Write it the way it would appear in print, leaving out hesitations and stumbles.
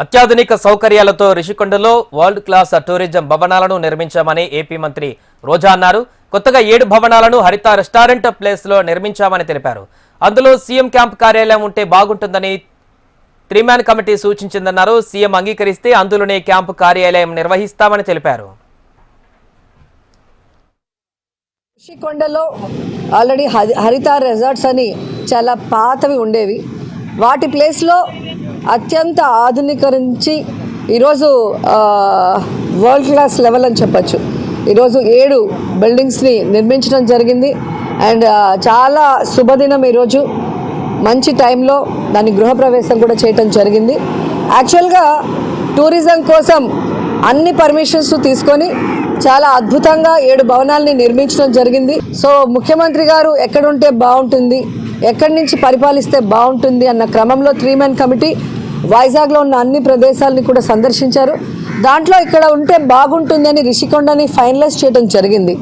అత్యాధునిక సౌకర్యాలతో రిషికొండలో world class tourism భవనాలను నిర్మించామని ఏపీ మంత్రి రోజా అన్నారు. కొత్తగా 7 భవనాలను హరిత రెస్టారెంట్ ప్లేస్ లో నిర్మించామని తెలిపారు. అందులో సీఎం క్యాంప్ కార్యాలయం ఉంటే బాగుంటుందని 3-మ్యాన్ కమిటీ సూచించిందన్నారు. సీఎం అంగీకరిస్తే అందులోనే క్యాంప్ కార్యాలయం నిర్వహిస్తామని తెలిపారు. రిషికొండలో ఆల్రెడీ హరిత రిసార్ట్స్ అని చాలా పాతవి ఉండేవి. వాటి ప్లేస్లో అత్యంత ఆధునీకరించి ఈరోజు వరల్డ్ క్లాస్ లెవెల్ అని చెప్పచ్చు. ఈరోజు 7 బిల్డింగ్స్ని నిర్మించడం జరిగింది. అండ్ చాలా శుభదినం ఈరోజు. మంచి టైంలో దాని గృహప్రవేశం కూడా చేయటం జరిగింది. యాక్చువల్గా టూరిజం కోసం అన్ని పర్మిషన్స్ తీసుకొని చాలా అద్భుతంగా 7 భవనాలని నిర్మించడం జరిగింది. సో ముఖ్యమంత్రి గారు ఎక్కడుంటే బాగుంటుంది, ఎక్కడి నుంచి పరిపాలిస్తే బాగుంటుంది అన్న క్రమంలో 3-మ్యాన్ కమిటీ వైజాగ్లో ఉన్న అన్ని ప్రదేశాలని కూడా సందర్శించారు. దాంట్లో ఇక్కడ ఉంటే బాగుంటుంది అని రిషికొండని ఫైనలైజ్ చేయడం జరిగింది.